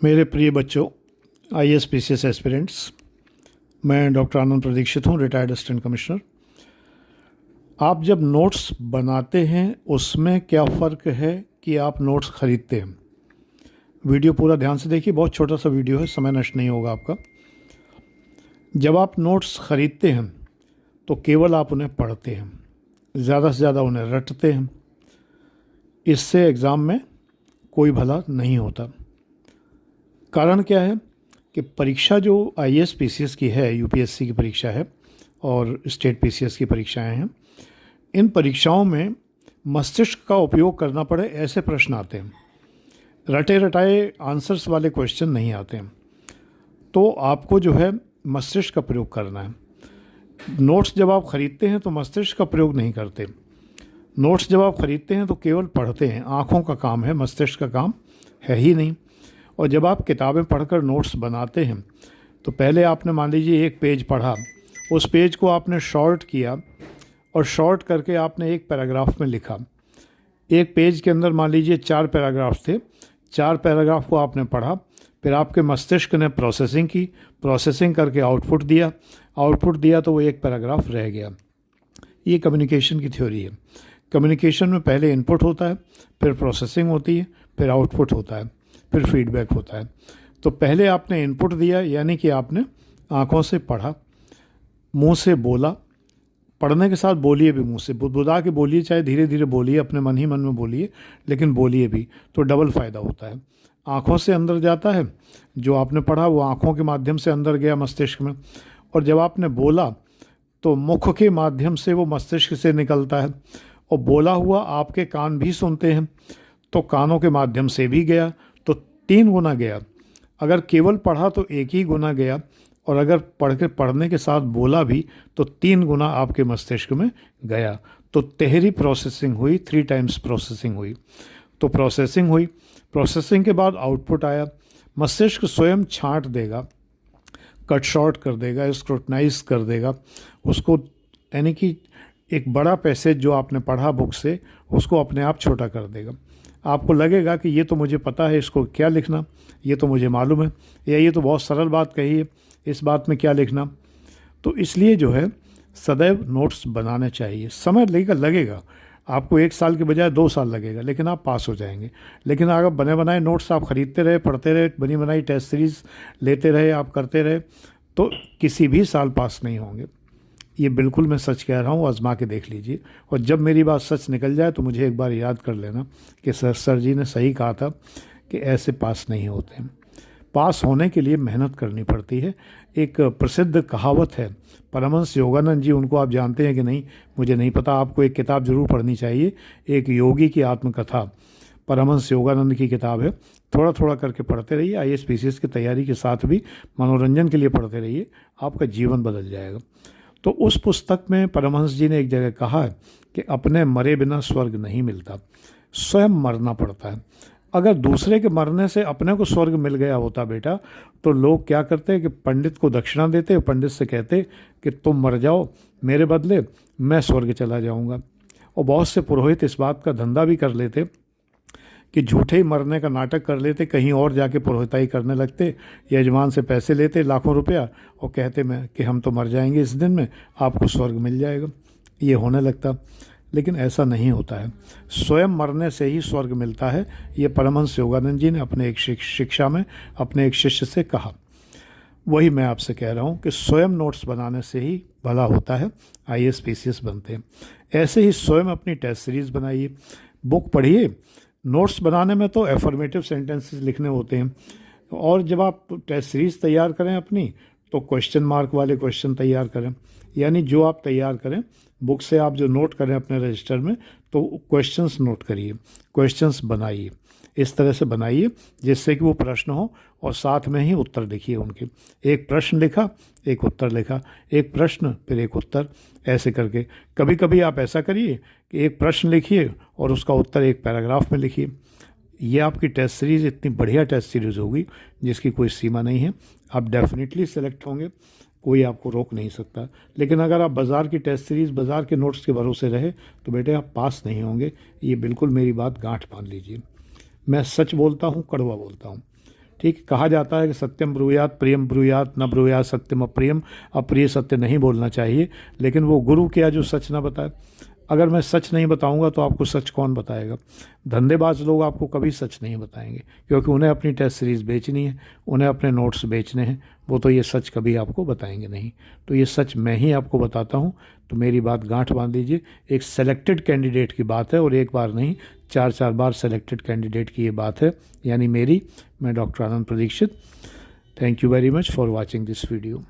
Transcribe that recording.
मेरे प्रिय बच्चों, आईएएस पीसीएस एस्पिरेंट्स, मैं डॉक्टर आनंद प्रदीक्षित हूँ, रिटायर्ड असिस्टेंट कमिश्नर। आप जब नोट्स बनाते हैं उसमें क्या फ़र्क है कि आप नोट्स ख़रीदते हैं। वीडियो पूरा ध्यान से देखिए, बहुत छोटा सा वीडियो है, समय नष्ट नहीं होगा आपका। जब आप नोट्स ख़रीदते हैं तो केवल आप उन्हें पढ़ते हैं, ज़्यादा से ज़्यादा उन्हें रटते हैं। इससे एग्ज़ाम में कोई भला नहीं होता। कारण क्या है कि परीक्षा जो आईएएस पीसीएस की है, यूपीएससी की परीक्षा है और स्टेट पीसीएस की परीक्षाएं हैं, इन परीक्षाओं में मस्तिष्क का उपयोग करना पड़े ऐसे प्रश्न आते हैं। रटे रटाए आंसर्स वाले क्वेश्चन नहीं आते हैं। तो आपको जो है मस्तिष्क का प्रयोग करना है। नोट्स जब आप ख़रीदते हैं तो मस्तिष्क का प्रयोग नहीं करते। नोट्स जब आप ख़रीदते हैं तो केवल पढ़ते हैं। आँखों का काम है, मस्तिष्क का काम है ही नहीं। और जब आप किताबें पढ़कर नोट्स बनाते हैं तो पहले आपने मान लीजिए एक पेज पढ़ा, उस पेज को आपने शॉर्ट किया और शॉर्ट करके आपने एक पैराग्राफ में लिखा। एक पेज के अंदर मान लीजिए 4 पैराग्राफ थे, 4 पैराग्राफ को आपने पढ़ा, फिर आपके मस्तिष्क ने प्रोसेसिंग की, प्रोसेसिंग करके आउटपुट दिया तो वो एक पैराग्राफ रह गया। ये कम्युनिकेशन की थ्योरी है। कम्युनिकेशन में पहले इनपुट होता है, फिर प्रोसेसिंग होती है, फिर आउटपुट होता है, फिर फीडबैक होता है। तो पहले आपने इनपुट दिया, यानी कि आपने आँखों से पढ़ा, मुंह से बोला। पढ़ने के साथ बोलिए भी, मुंह से बुदबुदा के बोलिए, चाहे धीरे धीरे बोलिए, अपने मन ही मन में बोलिए, लेकिन बोलिए भी, तो डबल फ़ायदा होता है। आँखों से अंदर जाता है, जो आपने पढ़ा वो आँखों के माध्यम से अंदर गया मस्तिष्क में, और जब आपने बोला तो मुख के माध्यम से वो मस्तिष्क से निकलता है, और बोला हुआ आपके कान भी सुनते हैं, तो कानों के माध्यम से भी गया, तो 3 गुना गया। अगर केवल पढ़ा तो 1 ही गुना गया, और अगर पढ़ने के साथ बोला भी तो 3 गुना आपके मस्तिष्क में गया। तो तहरी प्रोसेसिंग हुई, 3 टाइम्स प्रोसेसिंग हुई। तो प्रोसेसिंग हुई, प्रोसेसिंग के बाद आउटपुट आया। मस्तिष्क स्वयं छांट देगा, कट शॉर्ट कर देगा, स्क्रूटनाइज कर देगा उसको, यानी कि एक बड़ा पैसेज जो आपने पढ़ा बुक से, उसको अपने आप छोटा कर देगा। आपको लगेगा कि ये तो मुझे पता है, इसको क्या लिखना, ये तो मुझे मालूम है, या ये तो बहुत सरल बात कही है, इस बात में क्या लिखना। तो इसलिए जो है सदैव नोट्स बनाने चाहिए। समय लगेगा आपको, 1 साल के बजाय 2 साल लगेगा, लेकिन आप पास हो जाएंगे। लेकिन अगर बने बनाए नोट्स आप ख़रीदते रहे, पढ़ते रहे, बनी बनाई टेस्ट सीरीज़ लेते रहे, आप करते रहे, तो किसी भी साल पास नहीं होंगे। ये बिल्कुल मैं सच कह रहा हूँ, आजमा के देख लीजिए। और जब मेरी बात सच निकल जाए तो मुझे एक बार याद कर लेना कि सर जी ने सही कहा था कि ऐसे पास नहीं होते हैं। पास होने के लिए मेहनत करनी पड़ती है। एक प्रसिद्ध कहावत है, परमहंस योगानंद जी, उनको आप जानते हैं कि नहीं मुझे नहीं पता, आपको एक किताब ज़रूर पढ़नी चाहिए, एक योगी की आत्मकथा, परमहंस योगानंद की किताब है। थोड़ा थोड़ा करके पढ़ते रहिए, आईएएस पीसीएस की तैयारी के साथ भी मनोरंजन के लिए पढ़ते रहिए, आपका जीवन बदल जाएगा। तो उस पुस्तक में परमहंस जी ने एक जगह कहा है कि अपने मरे बिना स्वर्ग नहीं मिलता, स्वयं मरना पड़ता है। अगर दूसरे के मरने से अपने को स्वर्ग मिल गया होता बेटा, तो लोग क्या करते कि पंडित को दक्षिणा देते, पंडित से कहते कि तुम मर जाओ, मेरे बदले मैं स्वर्ग चला जाऊंगा। और बहुत से पुरोहित इस बात का धंधा भी कर लेते कि झूठे ही मरने का नाटक कर लेते, कहीं और जाके पुरोहिताई करने लगते, यजमान से पैसे लेते लाखों रुपया, और कहते मैं कि हम तो मर जाएंगे इस दिन में, आपको स्वर्ग मिल जाएगा। ये होने लगता, लेकिन ऐसा नहीं होता है। स्वयं मरने से ही स्वर्ग मिलता है। ये परमहंस योगानंद जी ने अपने एक शिक्षा में अपने एक शिष्य से कहा। वही मैं आपसे कह रहा हूँ कि स्वयं नोट्स बनाने से ही भला होता है, आईएएस पीसीएस बनते हैं। ऐसे ही स्वयं अपनी टेस्ट सीरीज़ बनाइए, बुक पढ़िए। नोट्स बनाने में तो एफर्मेटिव सेंटेंसेस लिखने होते हैं, और जब आप टेस्ट सीरीज़ तैयार करें अपनी, तो क्वेश्चन मार्क वाले क्वेश्चन तैयार करें। यानी जो आप तैयार करें बुक से, आप जो नोट करें अपने रजिस्टर में, तो क्वेश्चंस नोट करिए, क्वेश्चंस बनाइए, इस तरह से बनाइए जिससे कि वो प्रश्न हो और साथ में ही उत्तर लिखिए उनके। एक प्रश्न लिखा, एक उत्तर लिखा, एक प्रश्न फिर एक उत्तर, ऐसे करके। कभी कभी आप ऐसा करिए कि एक प्रश्न लिखिए और उसका उत्तर एक पैराग्राफ में लिखिए। ये आपकी टेस्ट सीरीज़ इतनी बढ़िया टेस्ट सीरीज़ होगी जिसकी कोई सीमा नहीं है। आप डेफिनेटली सेलेक्ट होंगे, कोई आपको रोक नहीं सकता। लेकिन अगर आप बाज़ार की टेस्ट सीरीज़, बाज़ार के नोट्स के भरोसे रहे तो बेटे आप पास नहीं होंगे। ये बिल्कुल मेरी बात गांठ बांध लीजिए। मैं सच बोलता हूँ, कड़वा बोलता हूँ। ठीक, कहा जाता है कि सत्यम ब्रूयात प्रियम ब्रूयात न ब्रूयात सत्यम अप्रियम, अप्रिय सत्य नहीं बोलना चाहिए। लेकिन वो गुरु क्या जो सच ना बताए। अगर मैं सच नहीं बताऊंगा तो आपको सच कौन बताएगा? धंधेबाज लोग आपको कभी सच नहीं बताएंगे, क्योंकि उन्हें अपनी टेस्ट सीरीज़ बेचनी है, उन्हें अपने नोट्स बेचने हैं, वो तो ये सच कभी आपको बताएंगे नहीं। तो ये सच मैं ही आपको बताता हूँ, तो मेरी बात गांठ बांध लीजिए। एक सेलेक्टेड कैंडिडेट की बात है, और एक बार नहीं 4-4 बार सेलेक्टेड कैंडिडेट की ये बात है, यानी मेरी। मैं doctor Anand Pradikshit. Thank you very much for watching this video.